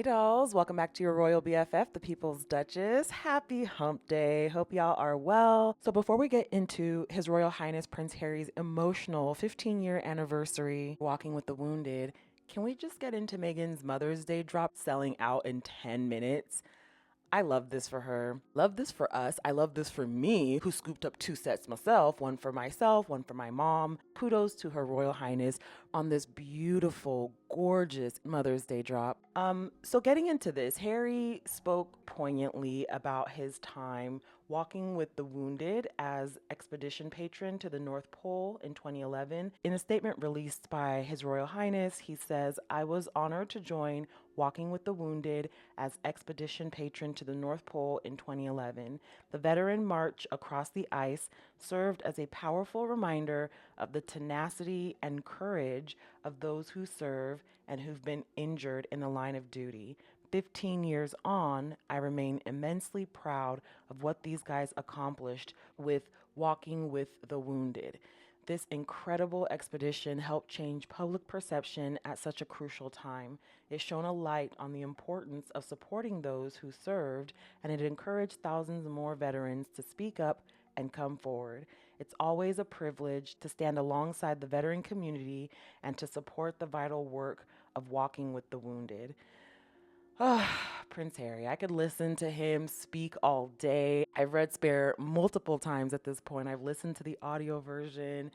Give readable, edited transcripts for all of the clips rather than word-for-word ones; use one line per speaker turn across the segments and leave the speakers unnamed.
Hey dolls, welcome back to your Royal BFF, the People's Duchess. Happy hump day. Hope y'all are well. So before we get into His Royal Highness Prince Harry's emotional 15-year anniversary walking with the wounded, can we just get into Meghan's Mother's Day drop selling out in 10 minutes? I love this for her. Love this for us. I love this for me, who scooped up 2 sets myself, one for myself, one for my mom. Kudos to Her Royal Highness on this beautiful, gorgeous Mother's Day drop. So getting into this, Harry spoke poignantly about his time walking with the wounded as expedition patron to the North Pole in 2011. In a statement released by His Royal Highness, he says, "I was honored to join Walking with the Wounded as expedition patron to the North Pole in 2011. The veteran march across the ice served as a powerful reminder of the tenacity and courage of those who serve and who've been injured in the line of duty. 15 years on, I remain immensely proud of what these guys accomplished with Walking with the Wounded. This incredible expedition helped change public perception at such a crucial time. It shone a light on the importance of supporting those who served, and it encouraged thousands more veterans to speak up and come forward. It's always a privilege to stand alongside the veteran community and to support the vital work of Walking with the Wounded." Prince Harry. I could listen to him speak all day. I've read Spare multiple times at this point. I've listened to the audio version.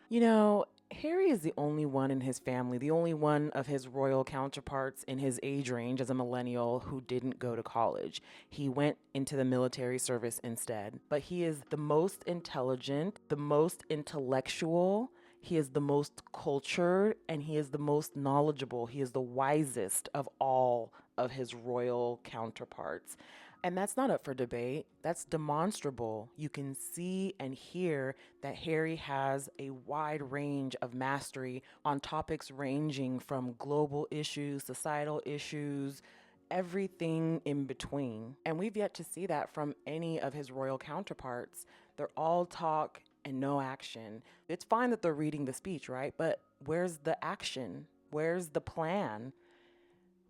You know, Harry is the only one in his family, the only one of his royal counterparts in his age range as a millennial who didn't go to college. He went into the military service instead. But he is the most intelligent, the most intellectual, he is the most cultured, and he is the most knowledgeable. He is the wisest of all of his royal counterparts. And that's not up for debate. That's demonstrable. You can see and hear that Harry has a wide range of mastery on topics ranging from global issues, societal issues, everything in between. And we've yet to see that from any of his royal counterparts. They're all talk and no action. It's fine that they're reading the speech, right? But where's the action? Where's the plan?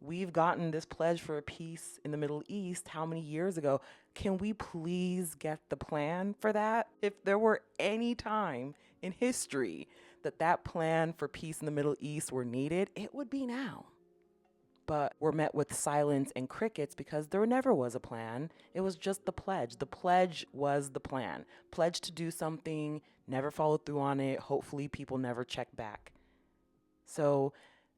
We've gotten this pledge for a peace in the Middle East how many years ago? Can we please get the plan for that? If there were any time in history that that plan for peace in the Middle East were needed, it would be now. But we're met with silence and crickets because there never was a plan. It was just the pledge. The pledge was the plan. Pledge to do something, never followed through on it. Hopefully people never check back. So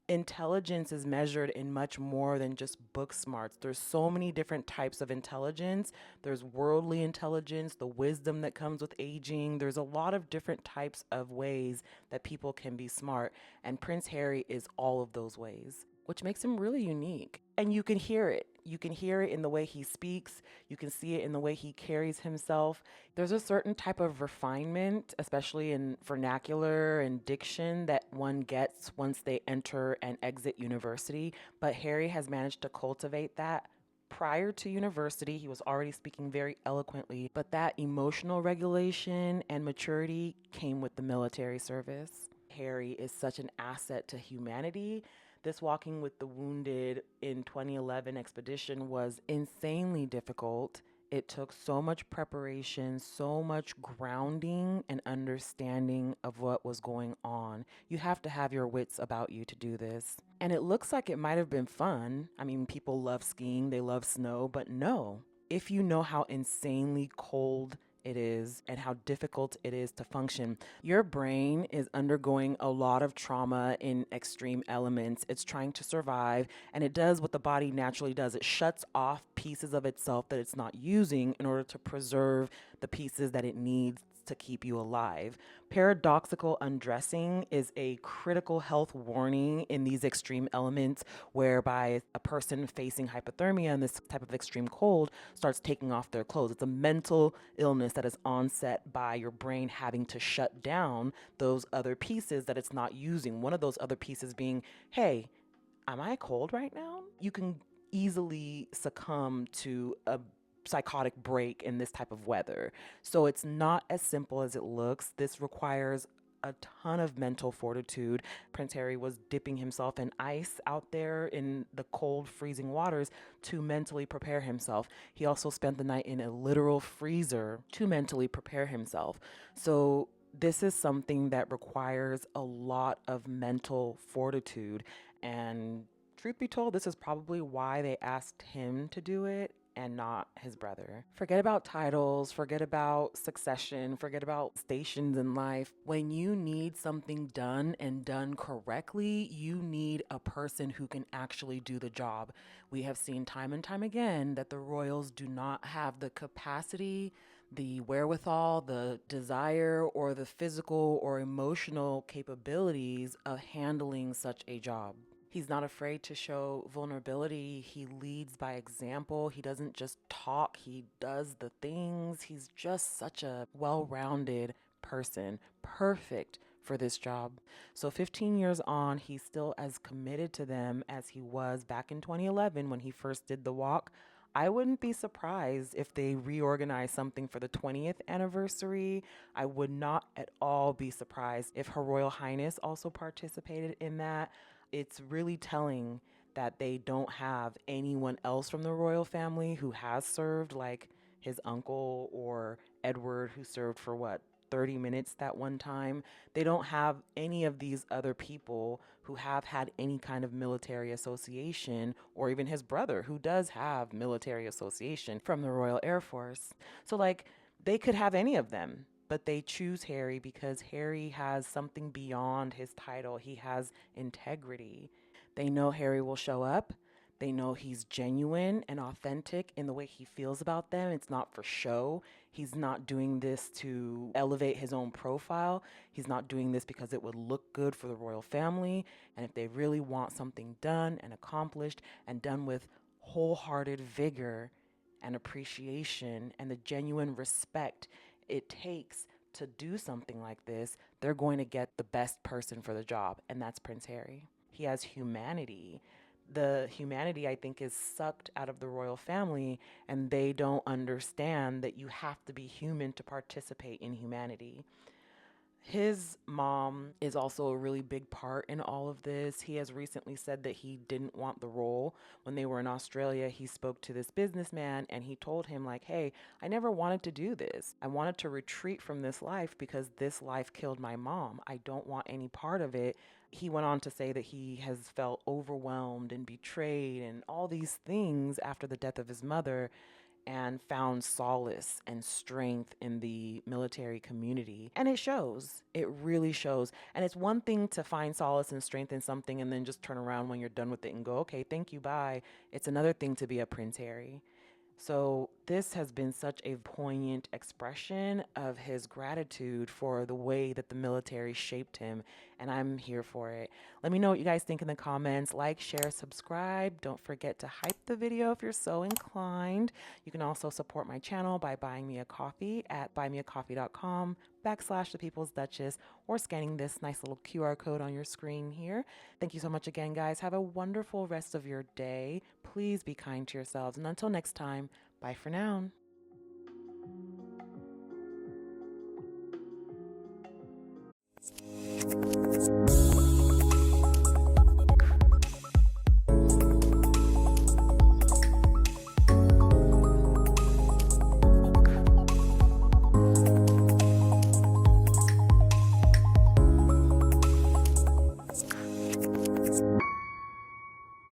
intelligence is measured in much more than just book smarts. There's so many different types of intelligence. There's worldly intelligence, the wisdom that comes with aging. There's a lot of different types of ways that people can be smart. And Prince Harry is all of those ways, which makes him really unique. And you can hear it. You can hear it in the way he speaks. You can see it in the way he carries himself. There's a certain type of refinement, especially in vernacular and diction, that one gets once they enter and exit university. But Harry has managed to cultivate that. Prior to university, he was already speaking very eloquently, but that emotional regulation and maturity came with the military service. Harry is such an asset to humanity. This Walking with the Wounded in 2011 expedition was insanely difficult. It took so much preparation, so much grounding and understanding of what was going on. You have to have your wits about you to do this. And it looks like it might have been fun. I mean, people love skiing, they love snow, but no. If you know how insanely cold it is and how difficult it is to function. Your brain is undergoing a lot of trauma in extreme elements. It's trying to survive, and it does what the body naturally does. It shuts off pieces of itself that it's not using in order to preserve the pieces that it needs to keep you alive. Paradoxical undressing is a critical health warning in these extreme elements, whereby a person facing hypothermia in this type of extreme cold starts taking off their clothes. It's a mental illness that is onset by your brain having to shut down those other pieces that it's not using. One of those other pieces being, hey, am I cold right now? You can easily succumb to a psychotic break in this type of weather. So it's not as simple as it looks. This requires a ton of mental fortitude. Prince Harry was dipping himself in ice out there in the cold, freezing waters to mentally prepare himself. He also spent the night in a literal freezer to mentally prepare himself. So this is something that requires a lot of mental fortitude. And truth be told, this is probably why they asked him to do it and not his brother. Forget about titles, forget about succession, forget about stations in life. When you need something done and done correctly, you need a person who can actually do the job. We have seen time and time again that the royals do not have the capacity, the wherewithal, the desire, or the physical or emotional capabilities of handling such a job. He's not afraid to show vulnerability. He leads by example. He doesn't just talk, he does the things. He's just such a well rounded person, perfect for this job. So 15 years on, he's still as committed to them as he was back in 2011 when he first did the walk. I wouldn't be surprised if they reorganize something for the 20th anniversary. I would not at all be surprised if Her Royal Highness also participated in that. It's really telling that they don't have anyone else from the royal family who has served, like his uncle or Edward, who served for what, 30 minutes that one time. They don't have any of these other people who have had any kind of military association, or even his brother, who does have military association from the Royal Air Force. So, like, they could have any of them, but they choose Harry because Harry has something beyond his title. He has integrity. They know Harry will show up. They know he's genuine and authentic in the way he feels about them. It's not for show. He's not doing this to elevate his own profile. He's not doing this because it would look good for the royal family. And if they really want something done and accomplished and done with wholehearted vigor and appreciation and the genuine respect it takes to do something like this, they're going to get the best person for the job, and that's Prince Harry. He has humanity. The humanity, I think, is sucked out of the royal family, and they don't understand that you have to be human to participate in humanity. His mom is also a really big part in all of this. He has recently said that he didn't want the role. When they were in Australia, he spoke to this businessman and he told him, like, hey, I never wanted to do this. I wanted to retreat from this life because this life killed my mom. I don't want any part of it. He went on to say that he has felt overwhelmed and betrayed and all these things after the death of his mother, and found solace and strength in the military community. And it shows. It really shows. And it's one thing to find solace and strength in something and then just turn around when you're done with it and go, okay, thank you, bye. It's another thing to be a Prince Harry. So this has been such a poignant expression of his gratitude for the way that the military shaped him, and I'm here for it. Let me know what you guys think in the comments. Like, share, subscribe. Don't forget to hype the video if you're so inclined. You can also support my channel by buying me a coffee at buymeacoffee.com/The People's Duchess, or scanning this nice little QR code on your screen here. Thank you so much again, guys. Have a wonderful rest of your day. Please be kind to yourselves. And until next time, bye for now.